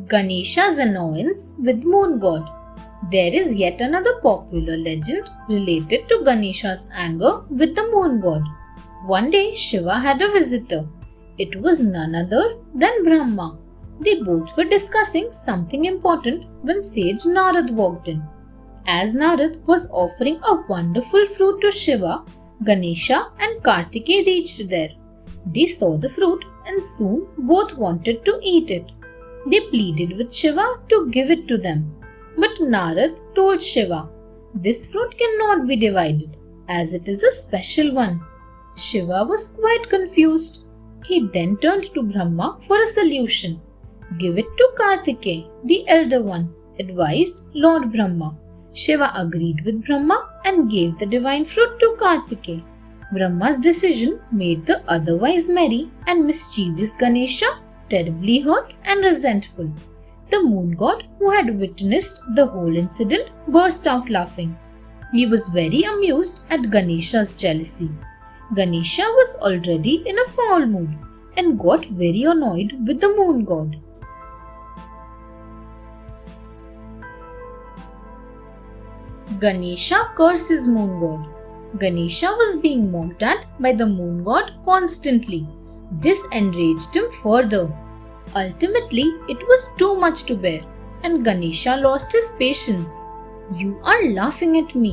Ganesha's Annoyance with Moon God. There is yet another popular legend related to Ganesha's anger with the Moon God. One day Shiva had a visitor. It was none other than Brahma. They both were discussing something important when sage Narad walked in. As Narad was offering a wonderful fruit to Shiva, Ganesha and Kartikeya reached there. They saw the fruit and soon both wanted to eat it. They pleaded with Shiva to give it to them. But Narad told Shiva, "This fruit cannot be divided as it is a special one." Shiva was quite confused. He then turned to Brahma for a solution. "Give it to Kartikeya, the elder one," advised Lord Brahma. Shiva agreed with Brahma and gave the divine fruit to Kartikeya. Brahma's decision made the otherwise merry and mischievous Ganesha terribly hurt and resentful. The moon god, who had witnessed the whole incident, burst out laughing. He was very amused at Ganesha's jealousy. Ganesha was already in a foul mood and got very annoyed with the moon god. Ganesha curses moon god. Ganesha was being mocked at by the moon god constantly. This enraged him further. Ultimately, it was too much to bear, and Ganesha lost his patience. "You are laughing at me.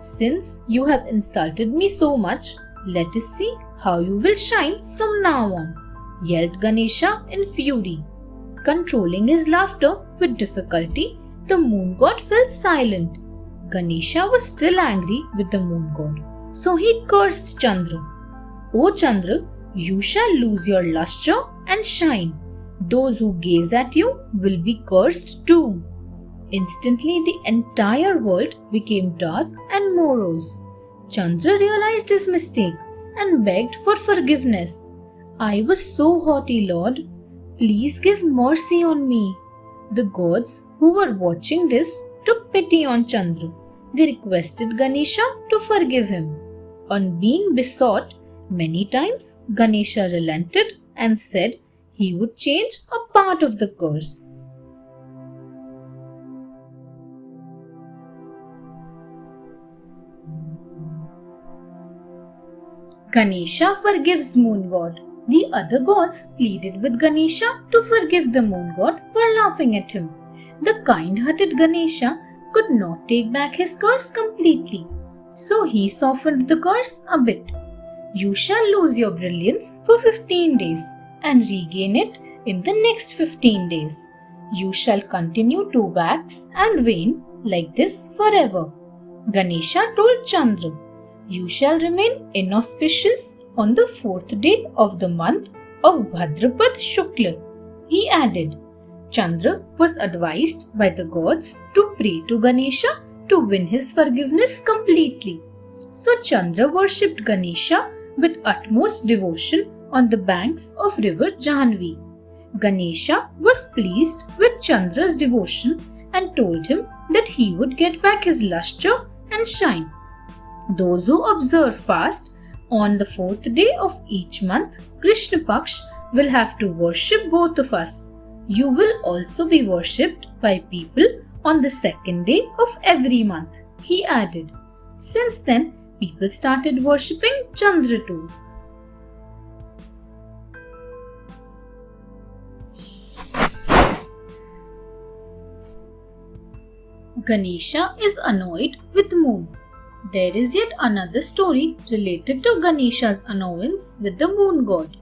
Since you have insulted me so much, let us see how you will shine from now on," yelled Ganesha in fury. Controlling his laughter with difficulty, the moon god fell silent. Ganesha was still angry with the moon god, so he cursed Chandra. "O Chandra, you shall lose your lustre and shine. Those who gaze at you will be cursed too." Instantly, the entire world became dark and morose. Chandra realized his mistake and begged for forgiveness. "I was so haughty, Lord. Please give mercy on me." The gods who were watching this took pity on Chandra. They requested Ganesha to forgive him. On being besought many times, Ganesha relented and said he would change a part of the curse. Ganesha forgives moon god. The other gods pleaded with Ganesha to forgive the moon god for laughing at him. The kind-hearted Ganesha could not take back his curse completely, so he softened the curse a bit. "You shall lose your brilliance for 15 days and regain it in the next 15 days. You shall continue to wax and wane like this forever." Ganesha told Chandra, "You shall remain inauspicious on the 4th day of the month of Bhadrapad Shukla." He added, Chandra was advised by the gods to pray to Ganesha to win his forgiveness completely. So Chandra worshipped Ganesha with utmost devotion on the banks of river Janvi. Ganesha was pleased with Chandra's devotion and told him that he would get back his lustre and shine. "Those who observe fast on the 4th day of each month, Krishna Paksh, will have to worship both of us. You will also be worshipped by people on the 2nd day of every month," he added. Since then, people started worshipping Chandra too. Ganesha is annoyed with moon. There is yet another story related to Ganesha's annoyance with the moon god.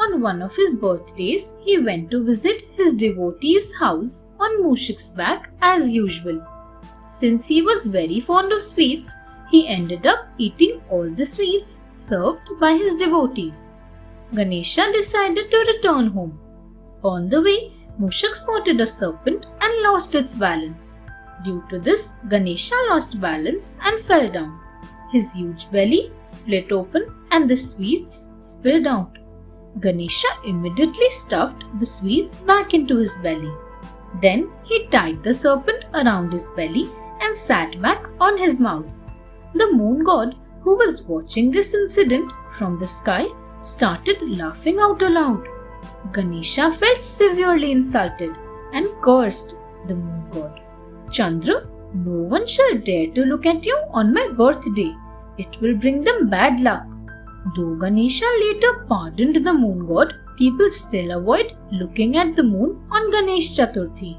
On one of his birthdays, he went to visit his devotee's house on Mushik's back as usual. Since he was very fond of sweets, he ended up eating all the sweets served by his devotees. Ganesha decided to return home. On the way, Mushik spotted a serpent and lost its balance. Due to this, Ganesha lost balance and fell down. His huge belly split open and the sweets spilled out. Ganesha immediately stuffed the sweets back into his belly. Then he tied the serpent around his belly and sat back on his mouth. The moon god, who was watching this incident from the sky, started laughing out aloud. Ganesha felt severely insulted and cursed the moon god. Chandra, no one shall dare to look at you on my birthday. It will bring them bad luck. Though Ganesha later pardoned the moon god, people still avoid looking at the moon on Ganesh Chaturthi.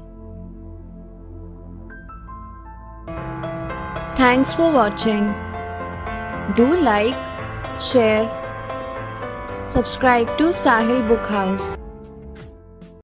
Thanks for watching. Do like, share, subscribe to Sahil Book House.